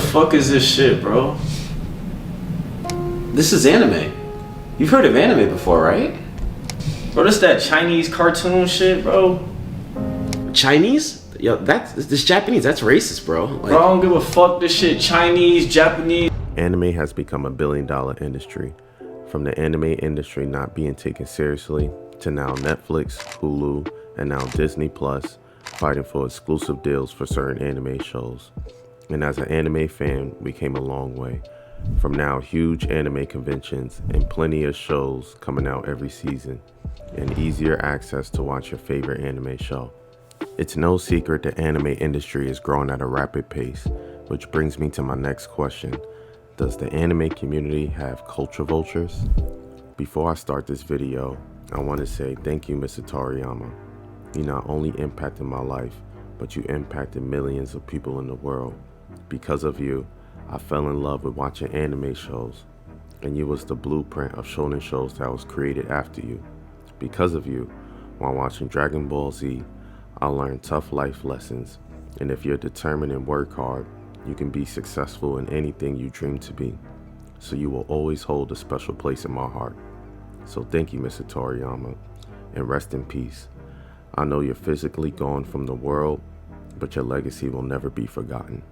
fuck is this shit, bro? This is anime. You've heard of anime before, right? Bro, this that Chinese cartoon shit, bro. Chinese? Yo, this Japanese. That's racist, bro. Bro, I don't give a fuck. This shit Chinese, Japanese. Anime has become a billion-dollar industry. From the anime industry not being taken seriously to now Netflix, Hulu, and now Disney Plus fighting for exclusive deals for certain anime shows. And as an anime fan, we came a long way. From now huge anime conventions and plenty of shows coming out every season, and easier access to watch your favorite anime show. It's no secret the anime industry is growing at a rapid pace, which brings me to my next question. Does the anime community have culture vultures? Before I start this video, I want to say thank you, Mr. Toriyama. You not only impacted my life, but you impacted millions of people in the world. Because of you, I fell in love with watching anime shows, and you was the blueprint of shonen shows that was created after you. Because of you, while watching Dragon Ball Z, I learned tough life lessons, and if you're determined and work hard, you can be successful in anything you dream to be. So you will always hold a special place in my heart. So thank you, Mr. Toriyama, and rest in peace. I know you're physically gone from the world, but your legacy will never be forgotten.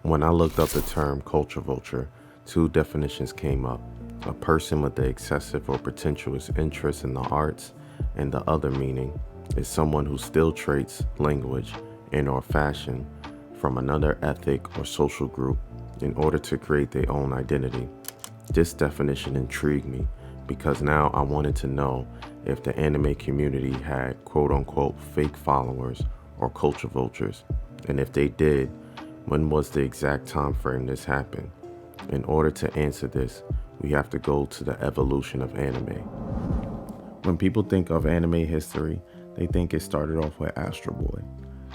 When I looked up the term culture vulture, two definitions came up. A person with the excessive or pretentious interest in the arts, and the other meaning is someone who still traits language and or fashion from another ethnic or social group in order to create their own identity. This definition intrigued me because now I wanted to know if the anime community had quote-unquote fake followers or culture vultures, and if they did, when was the exact time frame this happened? In order to answer this, we have to go to the evolution of anime. When people think of anime history, they think it started off with Astro Boy,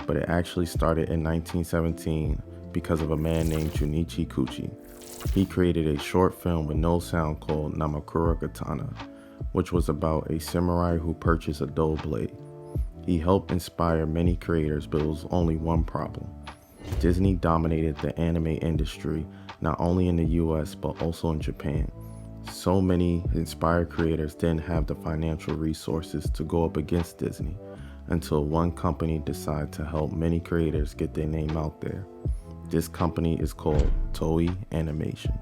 but it actually started in 1917 because of a man named Junichi Kuchi. He created a short film with no sound called Namakura Katana, which was about a samurai who purchased a dull blade. He helped inspire many creators, but it was only one problem. Disney dominated the anime industry not only in the US but also in Japan. So many inspired creators didn't have the financial resources to go up against Disney until one company decided to help many creators get their name out there. This company is called Toei Animation.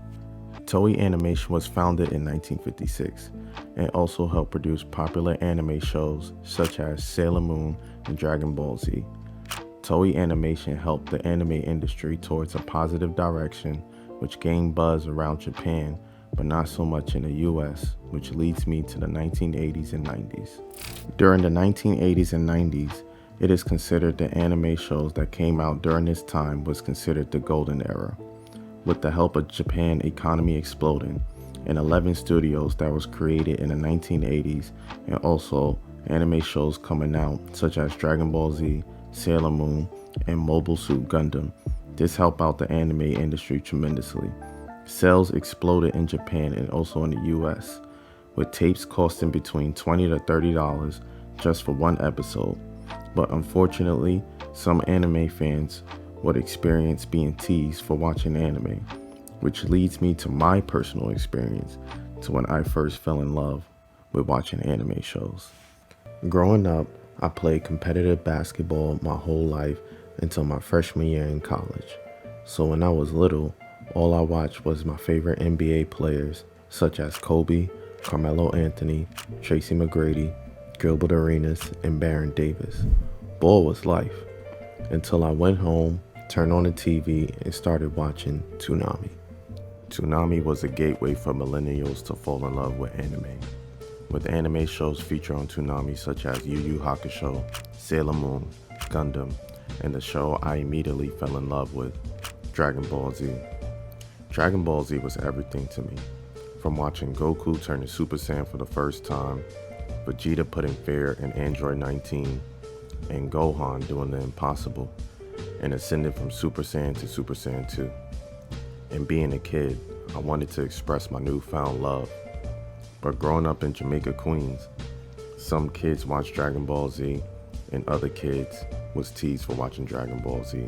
Toei Animation was founded in 1956 and also helped produce popular anime shows such as Sailor Moon and Dragon Ball Z. Toei Animation helped the anime industry towards a positive direction, which gained buzz around Japan, but not so much in the US, which leads me to the 1980s and 90s. During the 1980s and 90s, it is considered the anime shows that came out during this time was considered the golden era. With the help of Japan economy exploding, and 11 studios that was created in the 1980s, and also anime shows coming out such as Dragon Ball Z, Sailor Moon, and Mobile Suit Gundam. This helped out the anime industry tremendously. Sales exploded in Japan and also in the US, with tapes costing between $20 to $30 just for one episode. But unfortunately, some anime fans would experience being teased for watching anime, which leads me to my personal experience to when I first fell in love with watching anime shows. Growing up, I played competitive basketball my whole life until my freshman year in college. So when I was little, all I watched was my favorite NBA players such as Kobe, Carmelo Anthony, Tracy McGrady, Gilbert Arenas, and Baron Davis. Ball was life until I went home, turned on the TV, and started watching Toonami. Toonami was a gateway for millennials to fall in love with anime, with anime shows featured on Toonami such as Yu Yu Hakusho, Sailor Moon, Gundam, and the show I immediately fell in love with, Dragon Ball Z. Dragon Ball Z was everything to me, from watching Goku turn to Super Saiyan for the first time, Vegeta putting fear in Android 19, and Gohan doing the impossible, and ascending from Super Saiyan to Super Saiyan 2. And being a kid, I wanted to express my newfound love. But growing up in Jamaica, Queens, some kids watched Dragon Ball Z, and other kids was teased for watching Dragon Ball Z.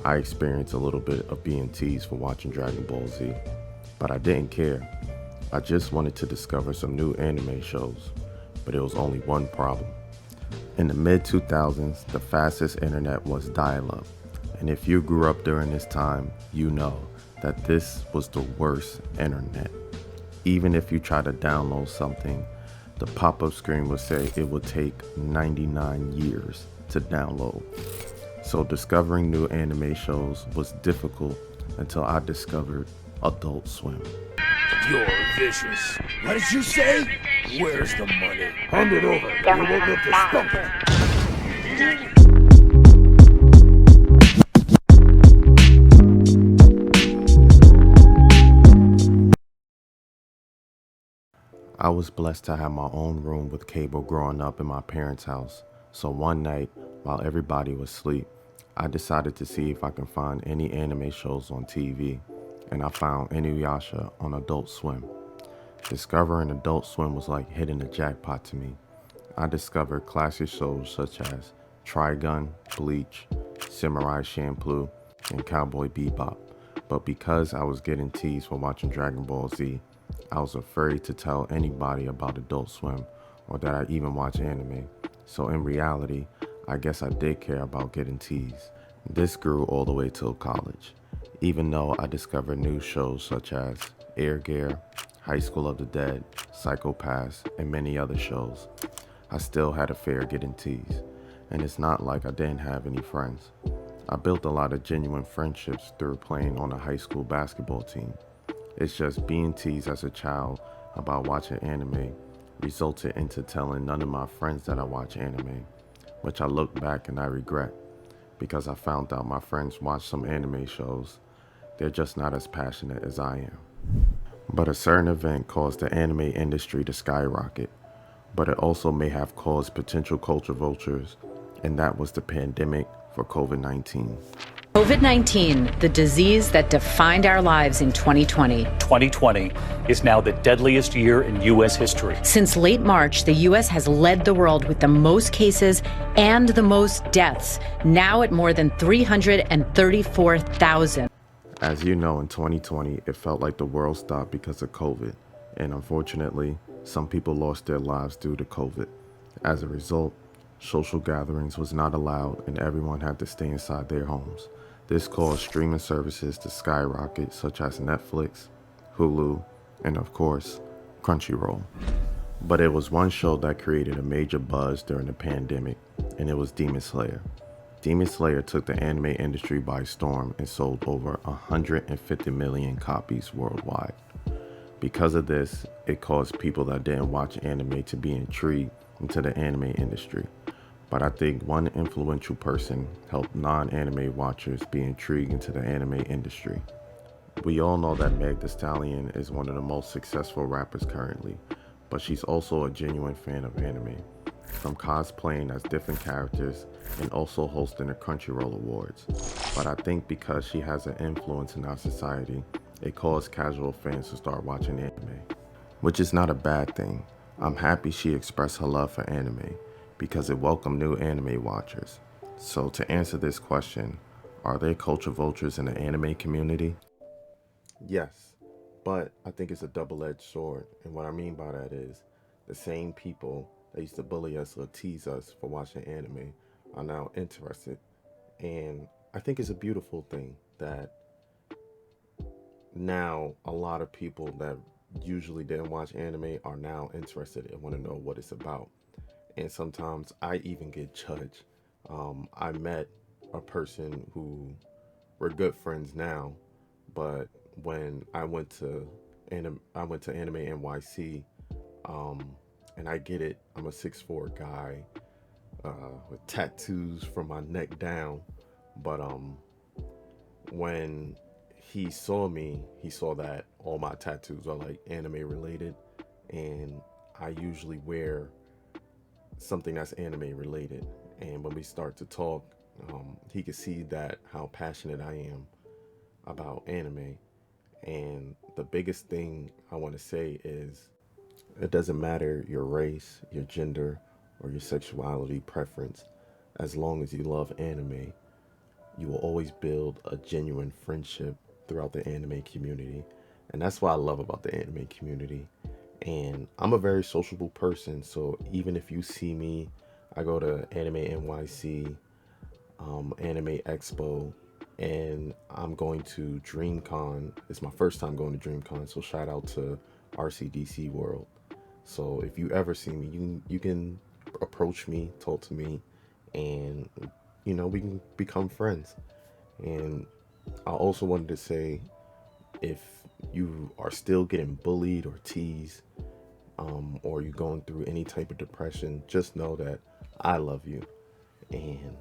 I experienced a little bit of being teased for watching Dragon Ball Z, but I didn't care. I just wanted to discover some new anime shows, but it was only one problem. In the mid 2000s, the fastest internet was dial-up, and if you grew up during this time, you know that this was the worst internet. Even if you try to download something, the pop-up screen would say it would take 99 years to download. So discovering new anime shows was difficult until I discovered Adult Swim. You're vicious. What did you say? Where's the money? Hand it over. You won't live to stump it. I was blessed to have my own room with cable growing up in my parents' house. So one night, while everybody was asleep, I decided to see if I can find any anime shows on TV, and I found Inuyasha on Adult Swim. Discovering Adult Swim was like hitting a jackpot to me. I discovered classic shows such as Trigun, Bleach, Samurai Champloo, and Cowboy Bebop. But because I was getting teased for watching Dragon Ball Z, I was afraid to tell anybody about Adult Swim or that I even watch anime. So in reality, I guess I did care about getting teased. This grew all the way till college. Even though I discovered new shows such as Air Gear, High School of the Dead, Psycho Pass, and many other shows, I still had a fear getting teased. And it's not like I didn't have any friends. I built a lot of genuine friendships through playing on a high school basketball team. It's just being teased as a child about watching anime resulted into telling none of my friends that I watch anime, which I look back and I regret, because I found out my friends watch some anime shows. They're just not as passionate as I am. But a certain event caused the anime industry to skyrocket, but it also may have caused potential culture vultures, and that was the pandemic for COVID-19. COVID-19, the disease that defined our lives in 2020. 2020 is now the deadliest year in U.S. history. Since late March, the U.S. has led the world with the most cases and the most deaths, now at more than 334,000. As you know, in 2020, it felt like the world stopped because of COVID, and unfortunately, some people lost their lives due to COVID. As a result, social gatherings was not allowed and everyone had to stay inside their homes. This caused streaming services to skyrocket, such as Netflix, Hulu, and of course, Crunchyroll. But it was one show that created a major buzz during the pandemic, and it was Demon Slayer. Demon Slayer took the anime industry by storm and sold over 150 million copies worldwide. Because of this, it caused people that didn't watch anime to be intrigued into the anime industry. But I think one influential person helped non-anime watchers be intrigued into the anime industry. We all know that Meg Thee Stallion is one of the most successful rappers currently, but she's also a genuine fan of anime, from cosplaying as different characters and also hosting the Crunchyroll Awards. But I think because she has an influence in our society, it caused casual fans to start watching anime, which is not a bad thing. I'm happy she expressed her love for anime, because it welcomed new anime watchers. So to answer this question, are there culture vultures in the anime community? Yes, but I think it's a double-edged sword, and what I mean by that is the same people that used to bully us or tease us for watching anime are now interested, and I think it's a beautiful thing that now a lot of people that usually didn't watch anime are now interested and want to know what it's about. And sometimes I even get judged. I met a person who we're good friends now, but when I went to Anime NYC, and I get it, I'm a 6'4" guy with tattoos from my neck down, but when he saw me, he saw that all my tattoos are like anime related, and I usually wear something that's anime related. And when we start to talk, he could see that how passionate I am about anime. And the biggest thing I want to say is it doesn't matter your race, your gender, or your sexuality preference. As long as you love anime, you will always build a genuine friendship throughout the anime community. And that's what I love about the anime community. And I'm a very sociable person, so even if you see me, I go to Anime NYC, Anime Expo, and I'm going to DreamCon. It's my first time going to DreamCon, so shout out to RCDC World. So if you ever see me, you can approach me, talk to me, and we can become friends. And I also wanted to say, if you are still getting bullied or teased, or you're going through any type of depression, just know that I love you. And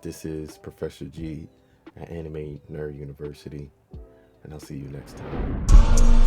this is Professor G at Anime Nerd University, and I'll see you next time.